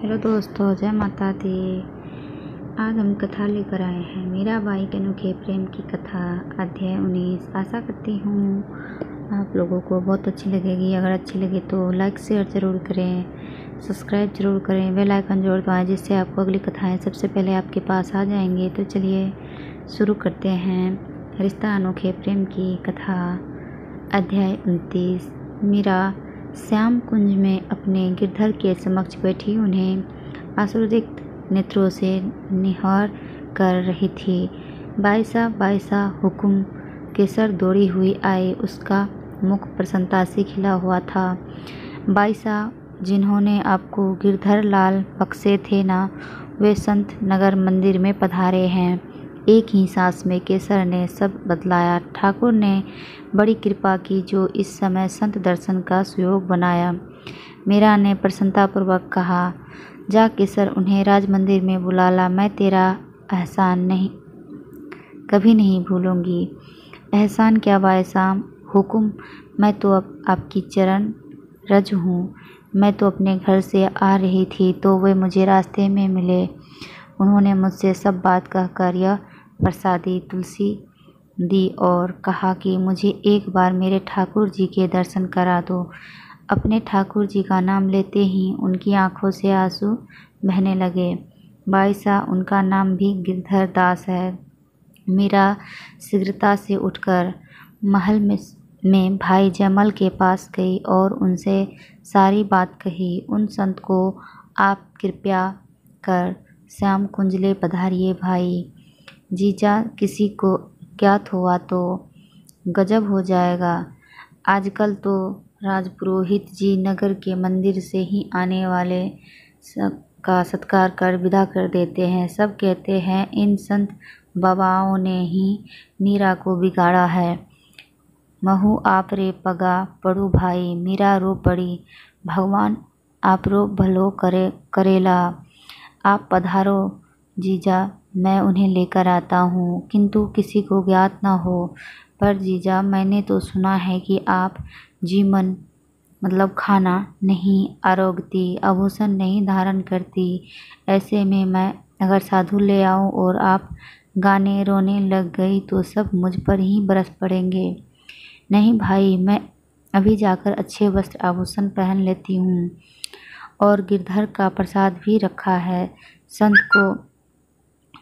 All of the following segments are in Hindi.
हेलो दोस्तों, जय माता दी। आज हम कथा लेकर आए हैं मीराबाई के अनोखे प्रेम की कथा, अध्याय 19। आशा करती हूँ आप लोगों को बहुत अच्छी लगेगी। अगर अच्छी लगे तो लाइक शेयर ज़रूर करें, सब्सक्राइब ज़रूर करें, बेल आइकन ज़रूर दबाएं, जिससे आपको अगली कथाएँ सबसे पहले आपके पास आ जाएंगे। तो चलिए शुरू करते हैं रिश्ता अनोखे प्रेम की कथा, अध्याय 29। मीरा श्याम कुंज में अपने गिरधर के समक्ष बैठी उन्हें आश्चर्यचकित नेत्रों से निहार कर रही थी। बाईसा बाईसा हुकुम केसर दौड़ी हुई आई, उसका मुख प्रसन्नता से खिला हुआ था। बाईसा, जिन्होंने आपको गिरधर लाल बख्शे थे ना, वे संत नगर मंदिर में पधारे हैं। एक ही सांस में केसर ने सब बतलाया। ठाकुर ने बड़ी कृपा की जो इस समय संत दर्शन का सुयोग बनाया। मीरा ने प्रसन्नतापूर्वक कहा, जा केसर, उन्हें राज मंदिर में बुला ला। मैं तेरा एहसान कभी नहीं भूलूंगी। एहसान क्या बाईसा, हुकुम। मैं तो अब आपकी चरण रज हूँ। मैं तो अपने घर से आ रही थी तो वे मुझे रास्ते में मिले। उन्होंने मुझसे सब बात कहकर यह प्रसादी तुलसी दी और कहा कि मुझे एक बार मेरे ठाकुर जी के दर्शन करा दो। अपने ठाकुर जी का नाम लेते ही उनकी आंखों से आंसू बहने लगे। बाईसा, उनका नाम भी गिरधर दास है। मीरा शीघ्रता से उठकर महल में भाई जयमल के पास गई और उनसे सारी बात कही। उन संत को आप कृपया कर श्याम कुंज ले पधारिए भाई। जीजा किसी को ज्ञात हुआ तो गजब हो जाएगा। आजकल तो राजपुरोहित जी नगर के मंदिर से ही आने वाले का सत्कार कर विदा कर देते हैं। सब कहते हैं इन संत बाबाओं ने ही मीरा को बिगाड़ा है। महू आप रे पगा पड़ू भाई। मीरा रो पड़ी। भगवान आप रो भलो करेला। आप पधारो जीजा, मैं उन्हें लेकर आता हूँ, किंतु किसी को ज्ञात न हो। पर जीजा, मैंने तो सुना है कि आप जीवन मतलब खाना नहीं आरोगती, आभूषण नहीं धारण करती। ऐसे में मैं अगर साधु ले आऊँ और आप गाने रोने लग गई तो सब मुझ पर ही बरस पड़ेंगे। नहीं भाई, मैं अभी जाकर अच्छे वस्त्र आभूषण पहन लेती हूँ और गिरधर का प्रसाद भी रखा है। संत को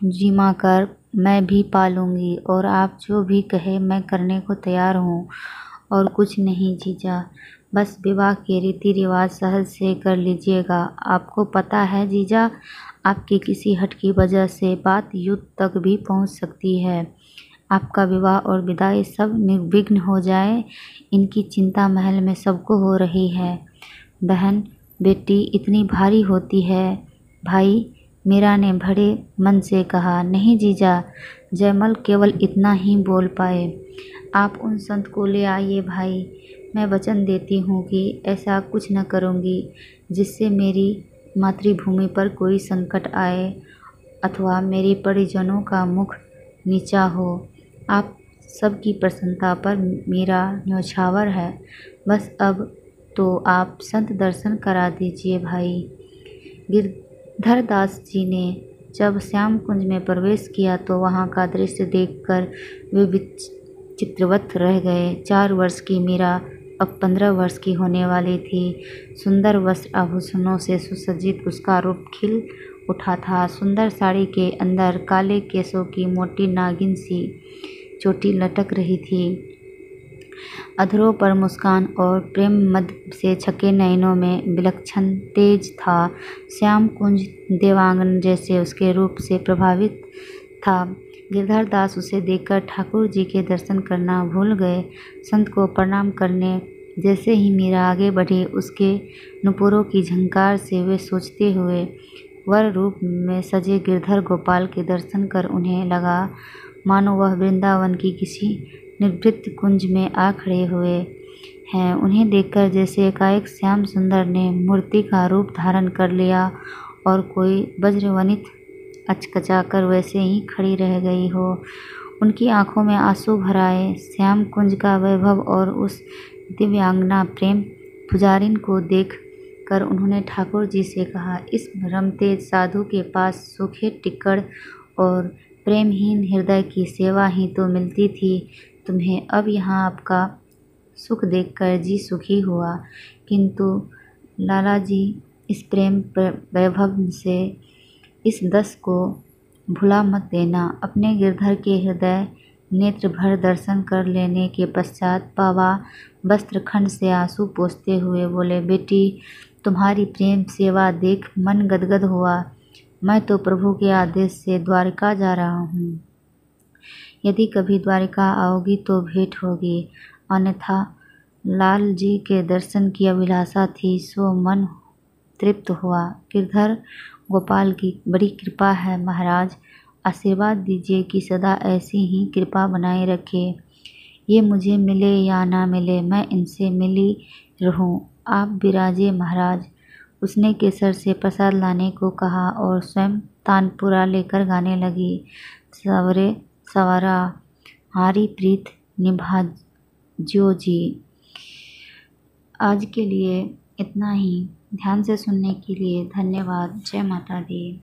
जिमा कर मैं भी पालूंगी और आप जो भी कहे मैं करने को तैयार हूँ। और कुछ नहीं जीजा, बस विवाह के रीति रिवाज सहज से कर लीजिएगा। आपको पता है जीजा, आपकी किसी हट की वजह से बात युद्ध तक भी पहुँच सकती है। आपका विवाह और विदाई सब निर्विघ्न हो जाए, इनकी चिंता महल में सबको हो रही है। बहन बेटी इतनी भारी होती है भाई। मीरा ने बड़े मन से कहा। नहीं जीजा, जयमल केवल इतना ही बोल पाए। आप उन संत को ले आइए भाई। मैं वचन देती हूँ कि ऐसा कुछ न करूँगी जिससे मेरी मातृभूमि पर कोई संकट आए अथवा मेरे परिजनों का मुख नीचा हो। आप सबकी प्रसन्नता पर मेरा न्योछावर है। बस अब तो आप संत दर्शन करा दीजिए भाई। गिरधर दास जी ने जब श्याम कुंज में प्रवेश किया तो वहाँ का दृश्य देखकर वे विचित्रवत रह गए। 4 वर्ष की मीरा अब 15 वर्ष की होने वाली थी। सुंदर वस्त्र आभूषणों से सुसज्जित उसका रूप खिल उठा था। सुंदर साड़ी के अंदर काले केसों की मोटी नागिन सी चोटी लटक रही थी। अधरों पर मुस्कान और प्रेम मद से छके नयनों में विलक्षण तेज था। श्याम कुंज देवांगन जैसे उसके रूप से प्रभावित था। गिरधर दास उसे देखकर ठाकुर जी के दर्शन करना भूल गए। संत को प्रणाम करने जैसे ही मीरा आगे बढ़ी, उसके नुपुरों की झंकार से वे सोचते हुए वर रूप में सजे गिरधर गोपाल के दर्शन कर उन्हें लगा मानो वह वृंदावन की किसी निर्वृत कुंज में आ खड़े हुए हैं। उन्हें देखकर जैसे एकाएक श्याम सुंदर ने मूर्ति का रूप धारण कर लिया और कोई वज्रवनित अचकचाकर वैसे ही खड़ी रह गई हो। उनकी आंखों में आंसू भर आए। श्याम कुंज का वैभव और उस दिव्यांगना प्रेम पुजारिन को देख देखकर उन्होंने ठाकुर जी से कहा, इस रमतेज साधु के पास सूखे टिक्कड़ और प्रेमहीन हृदय की सेवा ही तो मिलती थी तुम्हें। अब यहाँ आपका सुख देखकर जी सुखी हुआ, किंतु लाला जी इस प्रेम वैभव से इस दस को भुला मत देना। अपने गिरधर के हृदय नेत्र भर दर्शन कर लेने के पश्चात पावा वस्त्रखंड से आंसू पोंछते हुए बोले, बेटी तुम्हारी प्रेम सेवा देख मन गदगद हुआ। मैं तो प्रभु के आदेश से द्वारका जा रहा हूँ। यदि कभी द्वारका आओगी तो भेंट होगी, अन्यथा लाल जी के दर्शन की अभिलाषा थी सो मन तृप्त हुआ। गिरधर गोपाल की बड़ी कृपा है महाराज, आशीर्वाद दीजिए कि सदा ऐसी ही कृपा बनाए रखे। ये मुझे मिले या ना मिले, मैं इनसे मिली रहूं। आप विराजे महाराज। उसने केसर से प्रसाद लाने को कहा और स्वयं तानपुरा लेकर गाने लगी, सवरे सवारा हारी प्रीत निभा ज्यो जी। आज के लिए इतना ही। ध्यान से सुनने के लिए धन्यवाद। जय माता दी।